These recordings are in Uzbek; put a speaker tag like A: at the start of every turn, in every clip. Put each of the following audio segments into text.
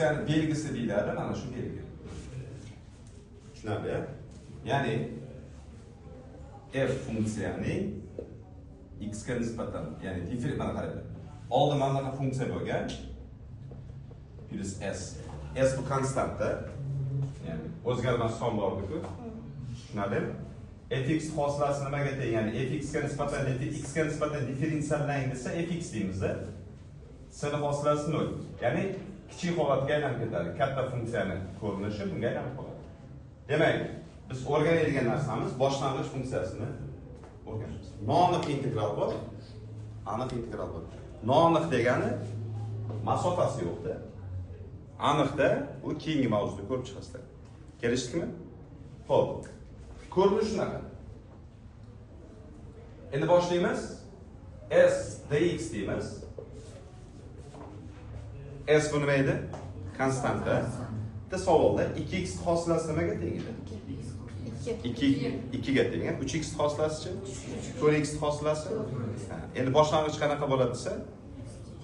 A: Yani belgisi deyiladi, mana shu belgi. Tushunarli? Ya'ni f funksiyaning x ga nisbatan, ya'ni different qaraydi. Oldin mana bunaqa funksiya bo'lgan. Plus s. S bu konstantda. Ya'ni o'zgarmas son bordi-ku. Tushunarli? fx xoslasi nimaga teng? Ya'ni fx ga nisbatan differensiallang desa fx deymiz-da. S ni xoslasi 0. Ya'ni kichik holatga aylanib ketadi. Katta funksiyani ko'rinishi bunga aylanib qoladi. Demak, biz o'rganadigan narsamiz boshlang'ich funksiyasini o'rganamiz. Noaniq integral bor, aniq integral bor. Noaniq degani masofasi yo'qda. Aniqda bu keyingi mavzuda ko'rib chiqasizlar. Kelishdikmi? Xo'p. Ko'rinish shunaqa. Endi boshlaymiz. S dx deymiz. S bu nima edi? Konstanta. Bitta savolda 2x xoslasi nimaga teng edi? 2 ga teng. 3x xoslasi-chi? 4x xoslasi? Endi boshlang'ich qanaqa bo'ladi desa,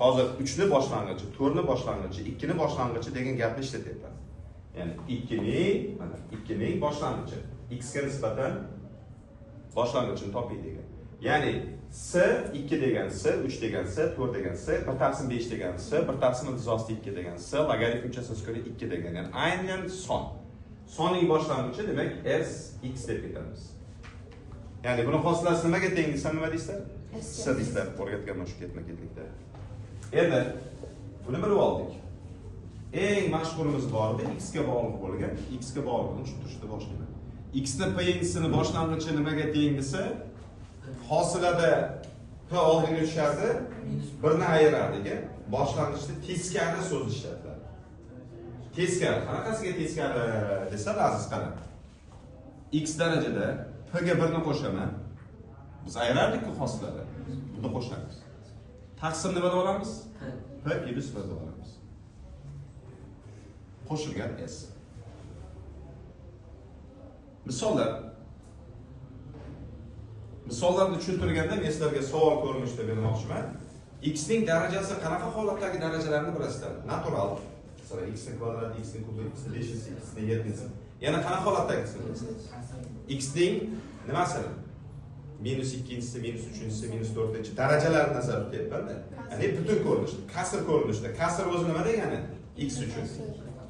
A: hozir 3 ni boshlang'ichi, 4 ni boshlang'ichi, 2 ni boshlang'ichi degan gapni ishlatyapman. Ya'ni 2 ning boshlang'ichi x ga nisbatan boshlang'ichini toping degan. Ya'ni s 2 degan s, 3 degan s, 4 degan s, 1/5 degan s, 1/2 degan s, logaritm funksiyasiga ko'ra 2 degan. Ya'ni aynan son. Sonning boshlang'ichi demak s x deb ketamiz. Ya'ni buni xoslasi nimaga teng desa nima deysizlar? S deysizlar. O'rgatganman shu ketma-ketlikda. Endi buni bilib oldik. Eng mashhurimiz bor edi, x ga bog'liq bo'lgan, x ga bog'liqni tushuntirishda boshlayman. X ni p-sini boshlang'ichi nimaga teng desa, hosilada p oldinga tushadi, birni ayiradi. Boshlang'ichda teskari so'z ishlatiladi. Teskari, qanaqasiga teskari desa, aziz qarang. X darajada p ga 1 ni qo'shaman. Biz ayirardik-ku hosilada. Buni qo'shamiz. Taqsim nima deb olamiz? P plus 1 deb olamiz. Qo'shilgan s. Misollarni tushuntirganda men sizlarga savol ko'rinishida bermoqchiman. X ning darajasi qanaqa holatdagi darajalarni bilasizlar? Natural. Masalan, x ning kvadrati, x ning kubi, x ning 5-si, x ning 7-si. Yana qanaqa holatdagisini bilasizlar? X ning nimasi? -2-si, -3-si, -4-chi darajalarini nazarda tutyapman-da. Ya'ni butun ko'rinishda, kasr ko'rinishda. Kasr o'zi nima degani? X uchun.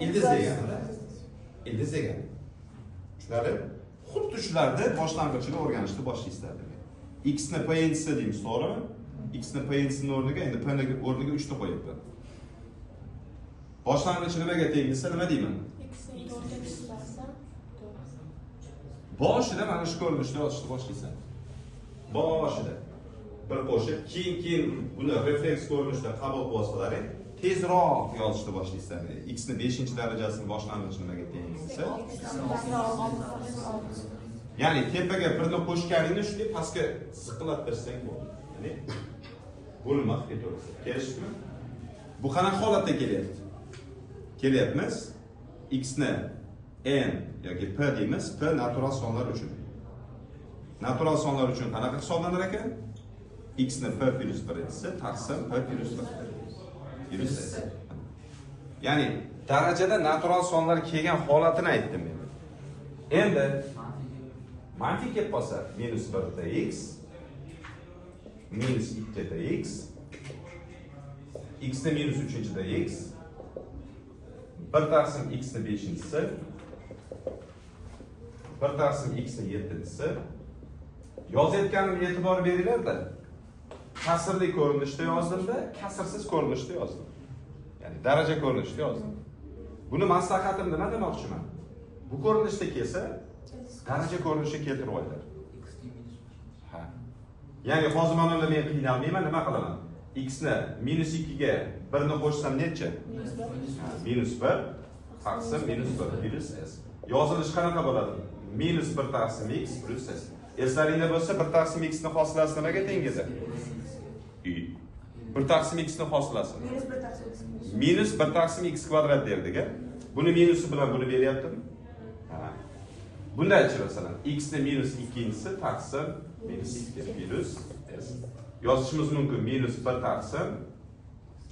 A: Ildiz degani-da. Ildiz degani. Tushunarli? Xuddi shularni boshlang'ichini o'rganishni boshlaysizlar demak. X ni p-si deymiz, to'g'rimi? X ni p-sining o'rniga endi p ning o'rniga 3 ni qo'yibman. Boshlang'ichi nimaga teng desa nima deyman? Boshida mana shu ko'rinishda yozishni boshlaysan. Boshida bir qo'shib, keyin buni refleks ko'rinishda qabul vositalaring tezroq yozishni boshlaysan. X ni 5-darajasini boshlang'ichi nimaga teng desa, ya'ni tepaga 1 ni qo'shganingni shunday pastga ziqillattirsang bo'ladi. Ya'ni bo'lmas ketaveradi. Kelishdikmi? Bu qanaqa holatda kelyapti? Kelyapmiz x ni n yoki p deymiz, p natural sonlar uchun. Natural sonlar uchun qanaqa hisoblanar ekan? X ni p plus 1 esa taqsim p plus 1. Ya'ni darajada natural sonlar kelgan holatini aytdim men. Endi manfiy kelib qolsa -1 x -2 x x ni -3 x 1/x ni 5-si 1/x ni 7-si yozayotganimga e'tibor beringlar-da. Kasrli ko'rinishda yozdimda, kasrsiz ko'rinishda yozdim. Ya'ni daraja ko'rinishda yozdim. Buni maslahatim nima demoqchiman? Bu ko'rinishda kelsa, daraja ko'rinishga keltirib qo'yinglar. Ha. Ya'ni hozir mana men qiynalmayman, nima qilaman? X ni -2 ga 1 ni qo'shsam necha? -1 taqsim -1 plus s. Yozilish qanaqa bo'ladi? -1 taqsim x plus s. Eslaringda bo'lsa 1 taqsim x ni hosilasi nimaga teng edi? 1 taqsim x ni hosilasi. -1 taqsim x kvadrat derdik-a. Buni minusi bilan buni beryaptimi? Ha. Bunday-chi masalan, x ni -2-si taqsim -2 plus s. Yozishimiz mumkin -1 taqsim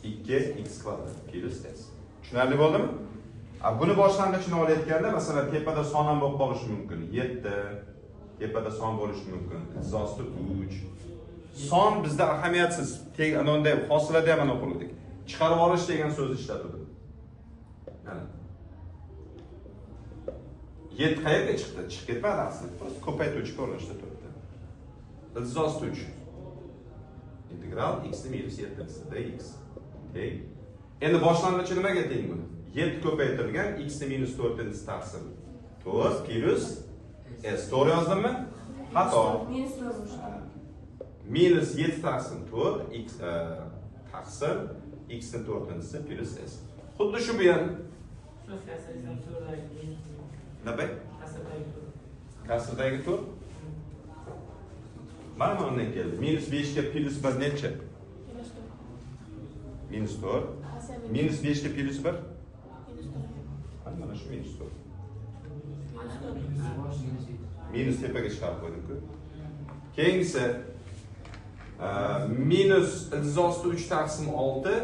A: 2x kvadrat plus s. Tushunarli bo'ldimi? Buni boshlang'ichini olayotganda, masalan, tepada son ham bo'lib qolishi mumkin. 7, tepada son bo'lishi mumkin. Izosti 3. Son bizda ahamiyatsiz. Anonday hosilada ham ana qo'ydik. Chiqarib olish degan so'z ishlatildi. Mana 7 qayerga chiqdi? Chiqib ketmadi aslida. Просто ko'paytiruvchi ko'rinishda turibdi. Izosti 3. Integral x minus 7 dx. Teng. Endi boshlang'ichi nimaga teng buni? 7 ko'paytirilgan x minus 4 taqsim 4 plus s. To'g'ri yozdimmi? Xato. Minus 7 taqsim 4 x taqsim x ni 4-si plus s. Xuddi shu bu ham. Nima? Kasrdagi 4. Mana bundan keldi. Minus 5 ga plus 1 necha? Minus 4. Minus 5 ga plus 1? Mana shu minus 4. Minus tepaga chiqarib qo'ydim-ku. Keyingisi minus izosti 3 taqsim 6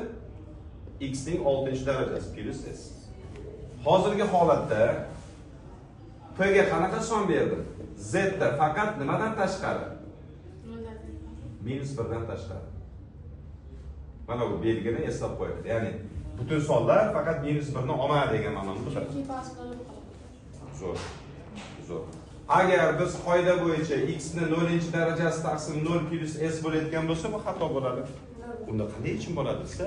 A: x ning 6-darajasi plus s. Hozirgi holatda p ga qanaqa son berdim? Z da faqat nimadan tashqari? Minus 1 dan tashqari. Mana bu belgini eslab qo'yadi. Ya'ni butun sonlar faqat minus 1 ni olmaydi degan ma'noni bildiradi. Zo'r. Zo'r. Agar biz qoida bo'yicha x ni 0-darajasi taqsim 0 plus s bo'layotgan bo'lsa, bu xato bo'ladi. Unda qanday yechim bo'ladi desa,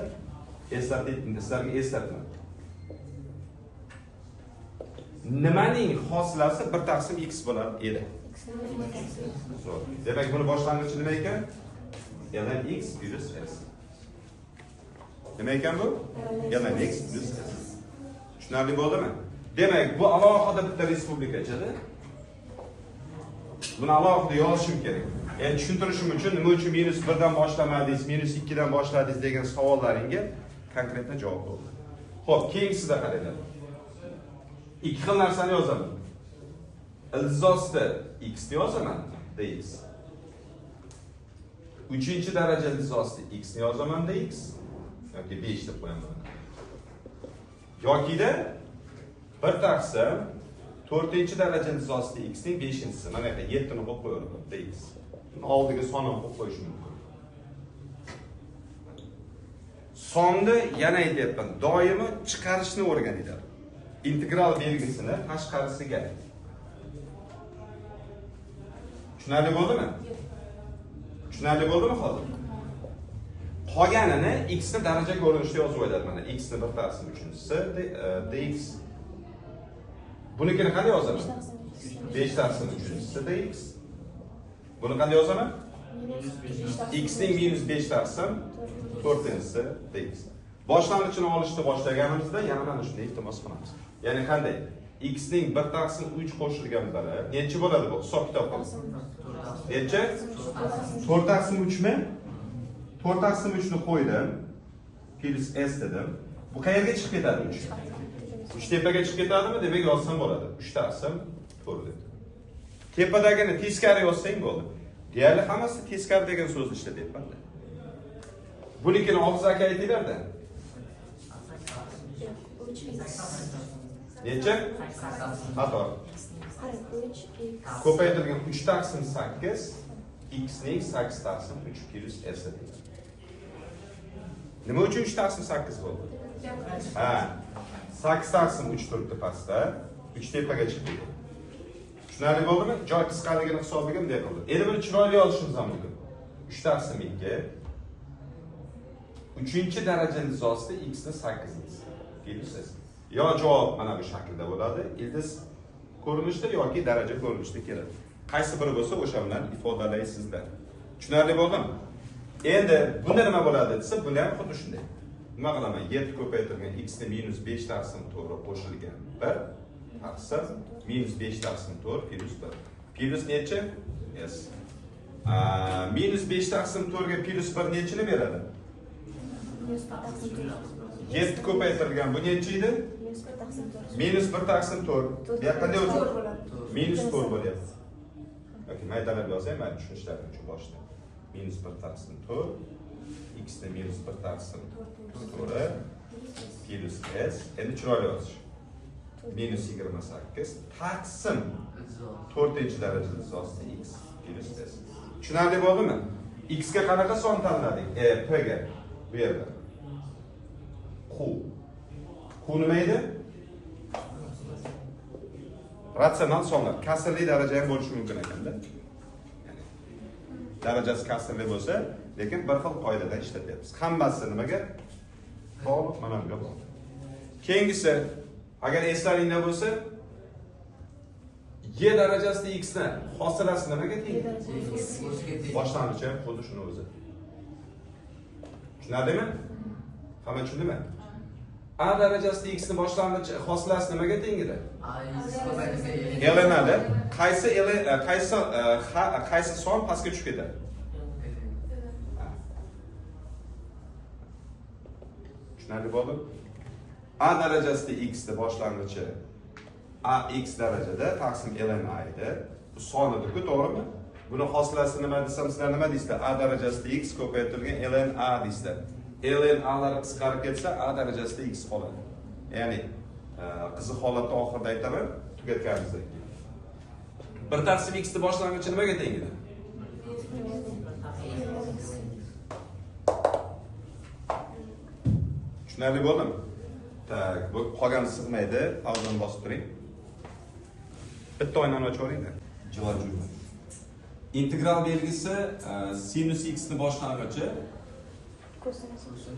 A: sizlarga eslatman. Nimaning hosilasi 1 taqsim x bo'ladi edi? Zo'r. Demak, buni boshlang'ichi nima ekan? Ln x plus s. Nima ekan bu? Ln x plus s. Tushunarli bo'ldimi? Demak, bu alohida bitta respublikachada. Buni alohida yozishim kerak. Endi tushuntirishim uchun nima uchun minus 1 dan boshlamadingiz, minus 2 dan boshladingiz degan savollaringga konkretni javob bo'ldi. Xo'p, keyingisida qaranglar. Ikki xil narsani yozaman. Ilzosda x ni yozaman, dx. 3-daraja ilzosda x ni yozaman, dx. Yoki 5 deb qo'yaman. Yokida 1 taqsim 4-daraja ilzosda x ning 5-si. Mana bu 7 ni qo'yib qo'yaman, dx. Oldiga son ham qo'yib qo'yish mumkin. Sonni yana aytyapman, doimo chiqarishni o'rganinglar. Integral belgisini tashqarisiga. Tushunarli bo'ldimi? Tushunarli bo'ldimi hozir? Qolganini x ni daraja ko'rinishida yozib qo'yadi mana. X ni 1 taqsim 3-si dx. Bunikini qanday yozaman? 5 taqsim 3-si dx. Buni qanday yozaman? X ning minus 5 taqsim 4-si dx. Boshlang'ichini olishni boshlaganimizda yana mana shunday iltimos qilamiz. Ya'ni qanday? X ning 1 taqsim 3 qo'shilgan biri necha bo'ladi bu? Hisob kitob qilamiz. Necha? 4 taqsim 3 mi? 4 taqsim 3 ni qo'ydim. Plus s dedim. Bu qayerga chiqib ketadi 3? 3 tepaga chiqib ketadimi? Demak yozsam bo'ladi. 3 taqsim 4 deb. Tepadagini teskari yozsang bo'ldi. Deyarli hammasi teskari degan so'zni ishlatyapman. Bunikini Ofiz aka aytinglar-da. Necha? Xato. Ko'paytirilgan 3 taqsim 8 x ning 8 taqsim 3 plus s deydi. Nima uchun 3 taqsim 8 bo'ldi? Ha, 8 taqsim 3 turibdi pastda, 3 tepaga chiqdi. Tushunarli bo'ldimi? Joy qisqaligini hisobiga bunday qildi. Endi buni chiroyli yozishimiz ham mumkin. 3 taqsim 2 3-daraja nizosida x ni 8 plus s. Yo javob mana bu shaklda bo'ladi, ildiz ko'rinishda yoki daraja ko'rinishda keladi. Qaysi biri bo'lsa o'sha bilan ifodalaysizlar. Tushunarli bo'ldimi? Endi bunda nima bo'ladi desa, bunda ham xuddi shunday. Nima qilaman? 7 ko'paytirilgan x ni minus 5 taqsim 4 qo'shilgan 1 taqsim minus 5 taqsim 4 plus 1. Plus necha? S. Minus 5 taqsim 4 ga plus 1 nechini beradi? 7 ko'paytirilgan bu necha edi? Minus 1 taqsim 4. Bu qanday o'zgaradi? Minus 4 bo'lyapti. Yoki maydalab yozaymi, men tushunishlaring uchun boshda. Minus 1 taqsim 4 x ni minus 1 taqsim 4 plus s. Endi chiroyli yozish. Minus 28 taqsim 4-darajali nizosi x plus s. Tushunarli bo'ldimi? X ga qanaqa son tanladik? P ga bu yerda. Q nima edi? Ratsional sonlar. Kasrli daraja ham bo'lishi mumkin ekanda. Ya'ni darajasi kasrli bo'lsa, lekin bir xil qoidadan ishlatyapmiz. Hammasi nimaga bog'liq? Mana bunga bog'liq. Keyingisi, agar eslaringda bo'lsa, y darajasida x ni hosilasi nimaga teng? Boshlang'ichi xuddi shuni o'zi. Tushunarlimi? Hamma tushundimi? A darajasida x ni boshlang'ich hosilasi nimaga teng edi? ln da qaysi son pastga tushib ketadi? Tushunarli bo'ldi? A darajasida x ni boshlang'ichi ax darajada taqsim ln a edi. Bu son edi-ku, to'g'rimi? Buni hosilasi nima desam, sizlar nima deysizlar? A darajasida x ko'paytirilgan ln a deysizlar. ln a lar qisqarib ketsa a darajasida x qoladi. Ya'ni qiziq holatda oxirida aytaman, tugatganimizdek. 1 taqsim x ni boshlang'ichi nimaga teng edi? Tushunarli bo'ldimi? Tak, bu qolgan sig'maydi, pauzani bosib turing. Bitta oynani ochaveringda. Javob jumla. Integral belgisi sinus x ni boshlang'ichi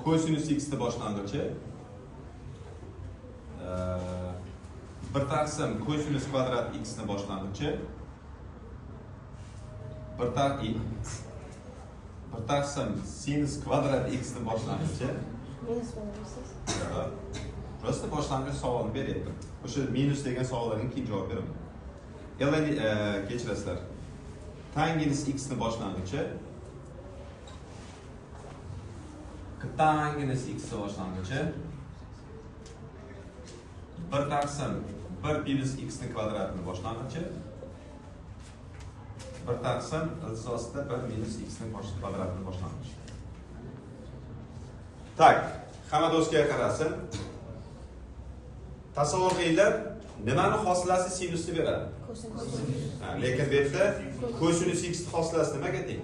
A: kosinus x ni boshlang'ichi 1 taqsim kosinus kvadrat x ni boshlang'ichi 1 taqsim sinus kvadrat x ni boshlang'ichi Prosta boshlang'ich savolni beryapti. O'sha minus degan savollarga keyin javob beraman. Ln kechirasizlar. Tangens x ni boshlang'ichi tangens x ni boshlang'ichi 1 taqsim 1 plus x ni kvadratni boshlang'ichi 1 taqsim ilsosida 1 minus x ni kvadratni boshlang'ichi. Tak, hamma do'stga qarasin. Tasavvur qilinglar, nimani hosilasi sinusni beradi? Lekin bu yerda kosinus x ni hosilasi nimaga teng?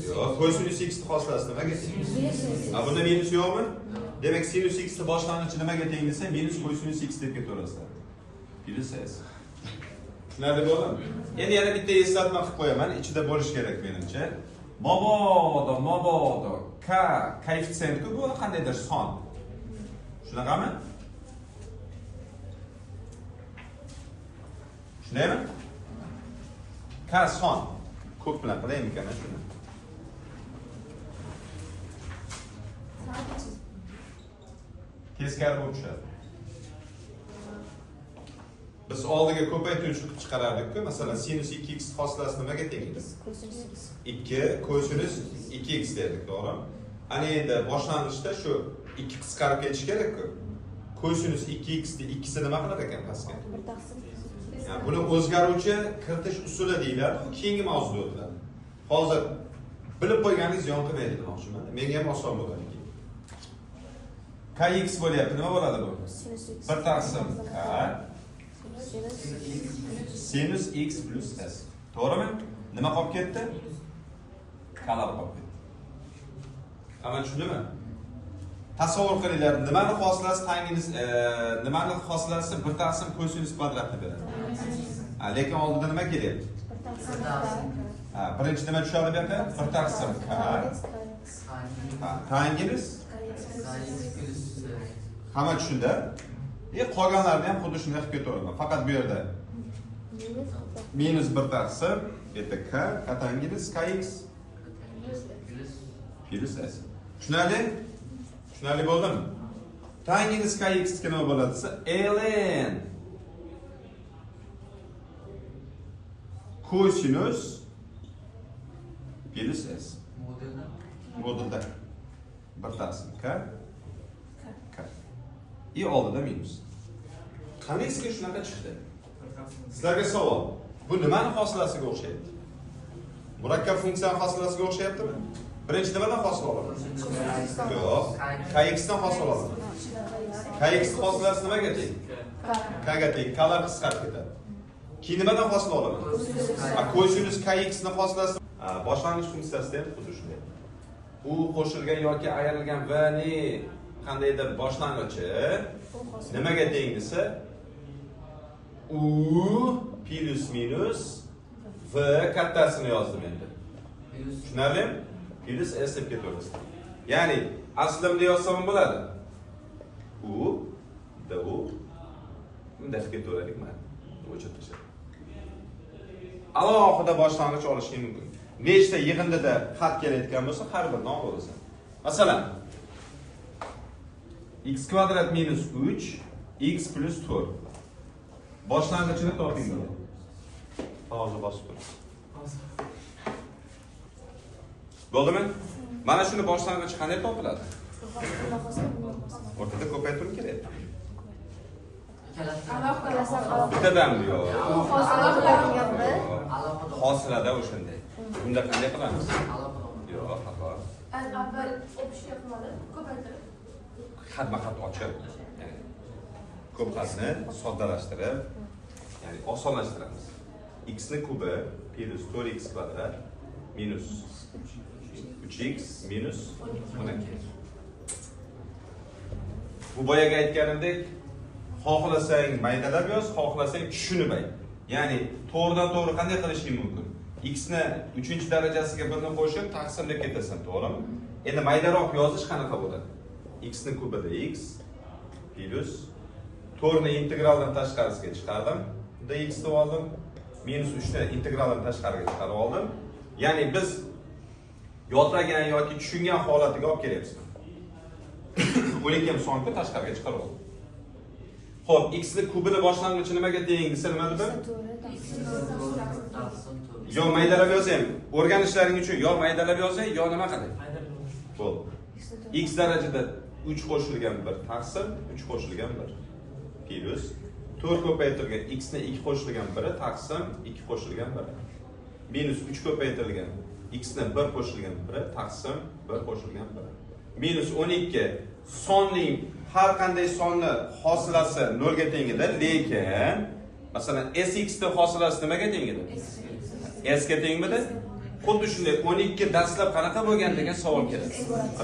A: Yo'q, kosinus x ni hosilasi nimaga teng? Bunda minus yo'qmi? Demak, sinus x ni boshlang'ichi nimaga teng desa, minus kosinus x deb ketaverasizlar. Plus s. Tushunarli bo'ldimi? Endi yana bitta eslatma qilib qo'yaman, ichida bo'lish kerak menimcha. Mabodo k koeffitsient-ku bu qandaydir son. Shunaqami? Shunaymi? K son. Ko'p bilan qilaymi ekan shuni? Teskari bo'lib tushadi. Biz oldiga ko'paytiruvchi qilib chiqarardik-ku, masalan, sinus 2x hosilasi nimaga teng edi? 2 kosinus 2x derdik, to'g'rimi? Ana endi boshlang'ichda shu 2 qisqarib ketishi kerak-ku. Kosinus 2x ni ikkisi nima qilar ekan pastga? Yani buni o'zgaruvchi kiritish usuli deyiladi, u keyingi mavzuda o'tiladi. Hozir bilib qo'yganingiz yon qilmaydi demoqchiman. Menga ham oson bo'ladi. Kx bo'lyapti, nima bo'ladi bu? 1 taqsim k sinus x plus s. To'g'rimi? Nima qolib ketdi? Kalar qolib ketdi. Hamma tushundimi? Tasavvur qilinglar, nimani hosilasi tangens nimani hosilasi 1 taqsim kosinus kvadratni beradi. Lekin oldida nima kelyapti? Birinchi nima tushadi bu yerda? 1 taqsim k tangens hamma tushunda. Qolganlarni ham xuddi shunday qilib ketaveraman. Faqat bu yerda minus 1 taqsim yerda k tangens kx plus s. Tushunarli? Tushunarli bo'ldimi? Tangens kx nima bo'ladi desa, ln kosinus plus s. Modulda 1 taqsim k i oldida minus. Qanaqasiga shunaqa chiqdi? Sizlarga savol. Bu nimani hosilasiga o'xshaydi? Murakkab funksiyaning hosilasiga o'xshayaptimi? Birinchi nimadan hosil olaman? Yo'q. Kx dan hosil olaman. Kx hosilasi nimaga teng? K ga teng. Klar qisqarib ketadi. Keyin nimadan hosil olaman? Kosinus Kx ning hosilasi boshlang'ich funksiyasida ham xuddi shunday. U qo'shilgan yoki ayrilgan v ni qandaydir boshlang'ichi nimaga teng desa, u plus minus v kattasini yozdim endi. Tushunarlimi? Plus s deb ketaveramiz. Ya'ni aslida bunday yozsam ham bo'ladi. U da u bunday ketaveraylik mana. O'chirib tashlab. Alohida boshlang'ich olishing mumkin. Nechta yig'indida xat kelayotgan bo'lsa, har biridan olasan. Masalan, x kvadrat minus 3 x plus 4. Boshlang'ichini toping. Hozir bosib turib. Bo'ldimi? Mana shuni boshlang'ichi qanday topiladi? O'rtada ko'paytirib kerak. Bittadan yo'q. Hosilada o'shanday. Bunda qanday qilamiz? Yo'q, xato.
B: Avval o'pishga qilmadi, ko'paytirib.
A: Xatma-xat ochib, ya'ni ko'p xatni soddalashtirib, ya'ni osonlashtiramiz. X ni kubi plus 4x kvadrat minus 3x minus 12. Bu boyaga aytganimdek, xohlasang maydalab yoz, xohlasang tushunib ayt. Ya'ni to'g'ridan-to'g'ri qanday qilishing mumkin? X ni 3-darajasiga 1 ni qo'shib taqsim deb ketasan, to'g'rimi? Endi maydaroq yozish qanaqa bo'ladi? X ni kubida x plus 4 ni integraldan tashqarisiga chiqardim. Bunda x deb oldim. Minus 3 ni integraldan tashqariga chiqarib oldim. Ya'ni biz yodlagan yoki tushungan holatiga olib kelyapmiz. 12 songa tashqariga chiqarib oldim. Xo'p, x ni kubini boshlang'ichi nimaga teng desa nima dedim? Yo maydalab yozaymi? O'rganishlaring uchun yo maydalab yozay, yo nima qilay? Bo'ldi. X darajada 3 qo'shilgan 1 taqsim 3 qo'shilgan 1 plus 4 ko'paytirilgan x ni 2 qo'shilgan 1 taqsim 2 qo'shilgan 1 minus 3 ko'paytirilgan x ni 1 qo'shilgan 1 taqsim 1 qo'shilgan 1 minus 12 sonning har qanday sonni hosilasi 0 ga teng edi, lekin masalan sx ni hosilasi nimaga teng edi? S ga tengmidi? Xuddi shunday 12 dastlab qanaqa bo'lgan degan savol keladi.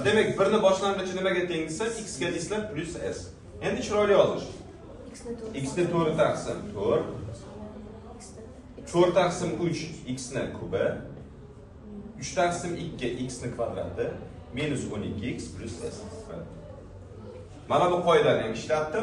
A: Demak, birni boshlang'ichi nimaga teng desa, x ga deslar plus s. Endi chiroyli yozish. X ni 4 taqsim 4. 4 taqsim 3 x ni kubi. 3 taqsim 2 x ni kvadrati minus 12x plus s. Mana bu qoidani ham ishlatdim.